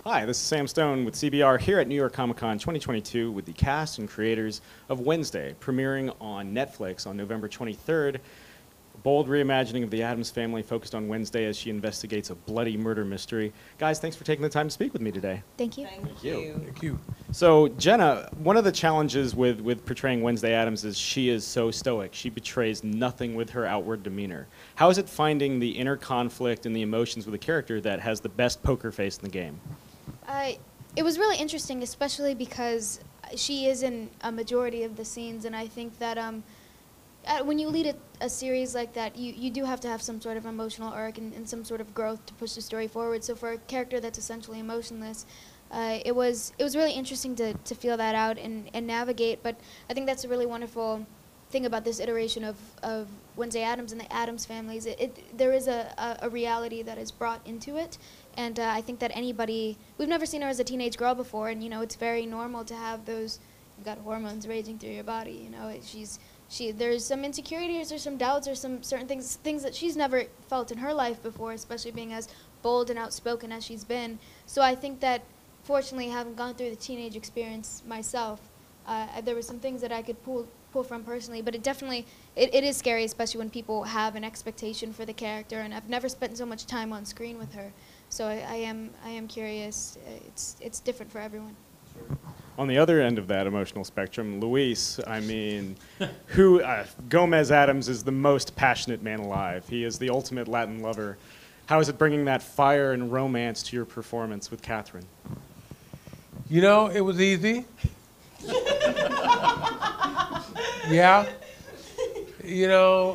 Hi, this is Sam Stone with CBR here at New York Comic Con 2022 with the cast and creators of Wednesday, premiering on Netflix on November 23rd. A bold reimagining of the Addams Family focused on Wednesday as she investigates a bloody murder mystery. Guys, thanks for taking the time to speak with me today. Thank you. Thank you. Thank you. So, Jenna, one of the challenges with portraying Wednesday Addams is she is so stoic. She betrays nothing with her outward demeanor. How is it finding the inner conflict and the emotions with a character that has the best poker face in the game? It was really interesting, especially because she is in a majority of the scenes, and I think that when you lead a series like that, you do have to have some sort of emotional arc and some sort of growth to push the story forward. So for a character that's essentially emotionless, it was really interesting to feel that out and navigate. But I think that's a really wonderful thing about this iteration of Wednesday Addams and the Addams families. There is a reality that is brought into it. And I think that we've never seen her as a teenage girl before, and it's very normal to have those, you've got hormones raging through your body. There's some insecurities or some doubts or some certain things that she's never felt in her life before, especially being as bold and outspoken as she's been. So I think that, fortunately, having gone through the teenage experience myself, there were some things that I could pull from personally, but it is scary, especially when people have an expectation for the character, and I've never spent so much time on screen with her. So I am curious. It's different for everyone. On the other end of that emotional spectrum, Luis, who Gomez Addams is the most passionate man alive. He is the ultimate Latin lover. How is it bringing that fire and romance to your performance with Catherine? It was easy. Yeah.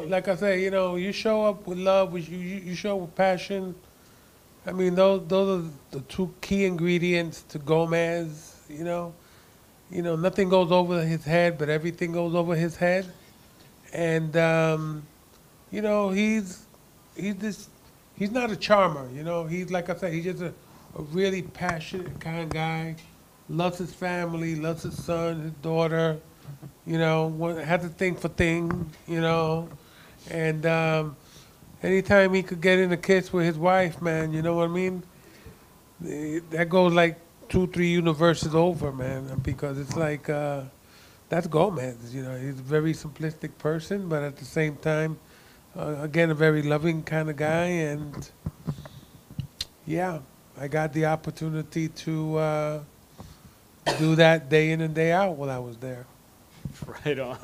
Like I say, you show up with love, you show up with passion. Those are the two key ingredients to Gomez. Nothing goes over his head, but everything goes over his head. And he's not a charmer. He's, like I said, he's just a really passionate kind of guy. Loves his family, loves his son, his daughter. Has a thing for things. And anytime he could get in a kiss with his wife, man, you know what I mean? That goes like 2-3 universes over, man, because it's like, that's Gomez, He's a very simplistic person, but at the same time, again, a very loving kind of guy. And yeah, I got the opportunity to do that day in and day out while I was there. Right on.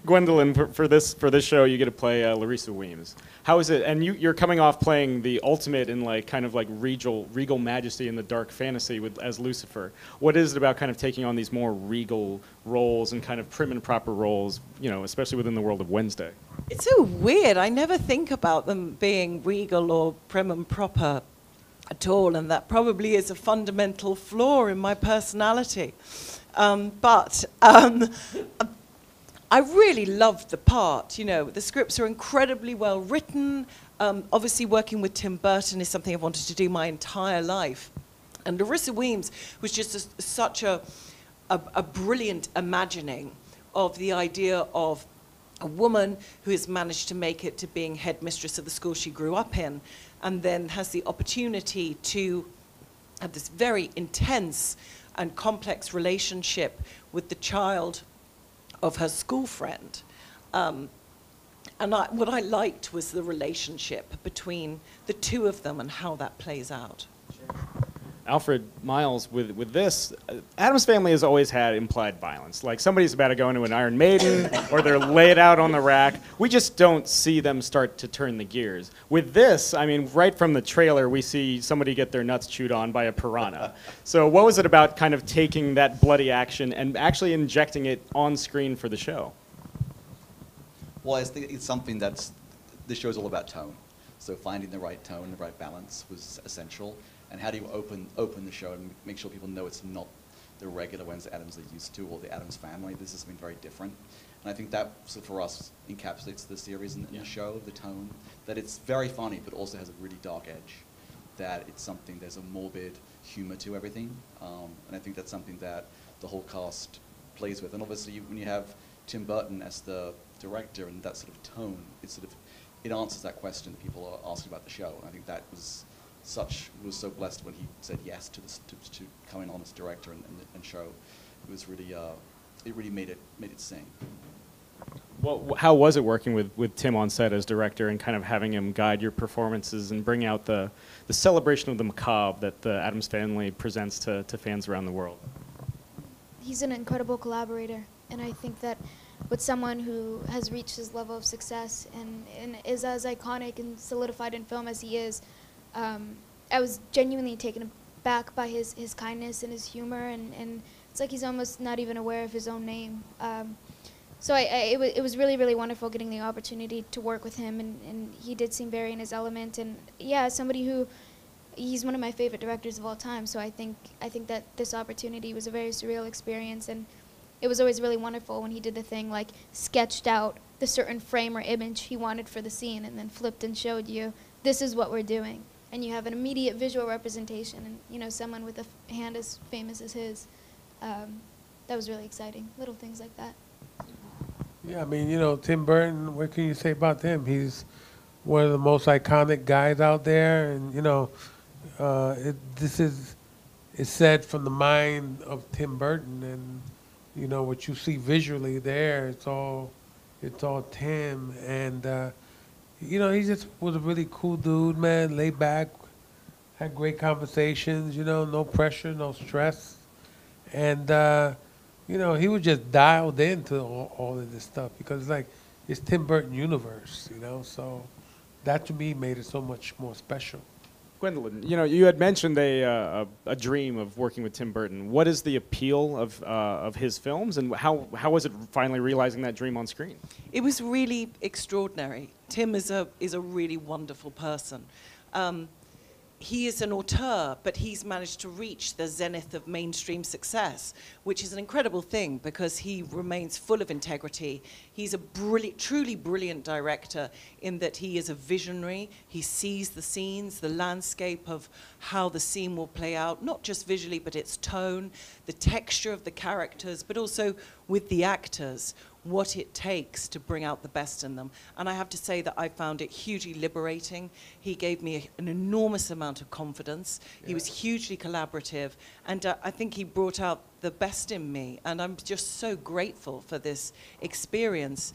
Gwendoline, for this show, you get to play Larissa Weems. How is it? And you're coming off playing the ultimate in kind of regal majesty in the dark fantasy as Lucifer. What is it about kind of taking on these more regal roles and kind of prim and proper roles, especially within the world of Wednesday? It's so weird. I never think about them being regal or prim and proper at all, and that probably is a fundamental flaw in my personality. But I really loved the part. The scripts are incredibly well written. Obviously, working with Tim Burton is something I've wanted to do my entire life. And Larissa Weems was just such a brilliant imagining of the idea of a woman who has managed to make it to being headmistress of the school she grew up in, and then has the opportunity to have this very intense and complex relationship with the child of her school friend. And what I liked was the relationship between the two of them and how that plays out. Sure. Alfred, Miles, with this, Addams Family has always had implied violence. Like somebody's about to go into an Iron Maiden, or they're laid out on the rack. We just don't see them start to turn the gears. With this, right from the trailer, we see somebody get their nuts chewed on by a piranha. So what was it about kind of taking that bloody action and actually injecting it on screen for the show? Well, I think it's something the show's all about tone. So finding the right tone, the right balance was essential. And how do you open the show and make sure people know it's not the regular Wednesday Addams they're used to, or the Addams Family? This is something very different. And I think that, for us, encapsulates the series and the show, the tone, that it's very funny, but also has a really dark edge. That it's something, there's a morbid humor to everything. And I think that's something that the whole cast plays with. And obviously, when you have Tim Burton as the director and that sort of tone, it answers that question that people are asking about the show. And I think that was was so blessed when he said yes to this, to coming on as director and show. It was really it really made it sing. Well, how was it working with Tim on set as director and kind of having him guide your performances and bring out the celebration of the macabre that the Addams Family presents to fans around the world? He's an incredible collaborator, and I think that with someone who has reached his level of success and is as iconic and solidified in film as he is, I was genuinely taken aback by his kindness and his humor, and it's like he's almost not even aware of his own name. So it was really, really wonderful getting the opportunity to work with him, and he did seem very in his element. And yeah, somebody who, he's one of my favorite directors of all time, so I think that this opportunity was a very surreal experience, and it was always really wonderful when he did the thing, like sketched out the certain frame or image he wanted for the scene and then flipped and showed you, this is what we're doing. And you have an immediate visual representation, and you know, someone with a hand as famous as his. That was really exciting, little things like that. Yeah, I mean, you know, Tim Burton, what can you say about him? He's one of the most iconic guys out there, and, you know, this is said from the mind of Tim Burton, and, you know, what you see visually there, it's all Tim, and, you know, he just was a really cool dude, man, laid back, had great conversations, you know, no pressure, no stress, and, you know, he was just dialed into all of this stuff because, like, it's Tim Burton universe, you know, so that to me made it so much more special. Gwendoline, you know, you had mentioned a dream of working with Tim Burton. What is the appeal of his films, and how was it finally realizing that dream on screen? It was really extraordinary. Tim is a really wonderful person. He is an auteur, but he's managed to reach the zenith of mainstream success, which is an incredible thing because he remains full of integrity. He's a truly brilliant director in that he is a visionary. He sees the scenes, the landscape of how the scene will play out, not just visually, but its tone, the texture of the characters, but also with the actors, what it takes to bring out the best in them. And I have to say that I found it hugely liberating. He gave me an enormous amount of confidence. Yeah. He was hugely collaborative, and I think he brought out the best in me. And I'm just so grateful for this experience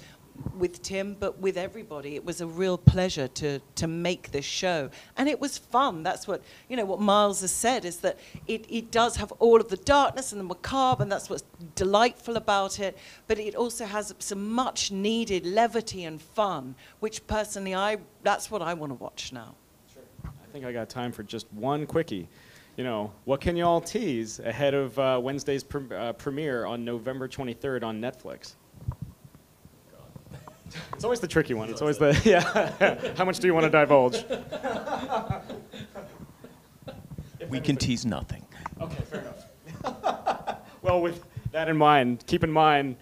with Tim, but with everybody. It was a real pleasure to make this show. And it was fun. That's what, you know, what Miles has said, is that it does have all of the darkness and the macabre, and that's what's delightful about it, but it also has some much needed levity and fun, which personally, that's what I want to watch now. Sure. I think I got time for just one quickie. You know, what can you all tease ahead of Wednesday's premiere on November 23rd on Netflix? It's always the tricky one. It's always the, yeah. How much do you want to divulge? We can tease nothing. Okay, fair enough. Well, with that in mind, keep in mind,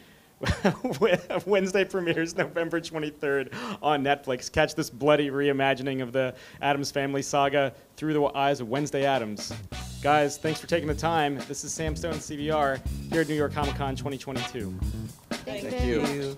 Wednesday premieres November 23rd on Netflix. Catch this bloody reimagining of the Addams Family saga through the eyes of Wednesday Addams. Guys, thanks for taking the time. This is Sam Stone, CBR, here at New York Comic Con 2022. Thank you.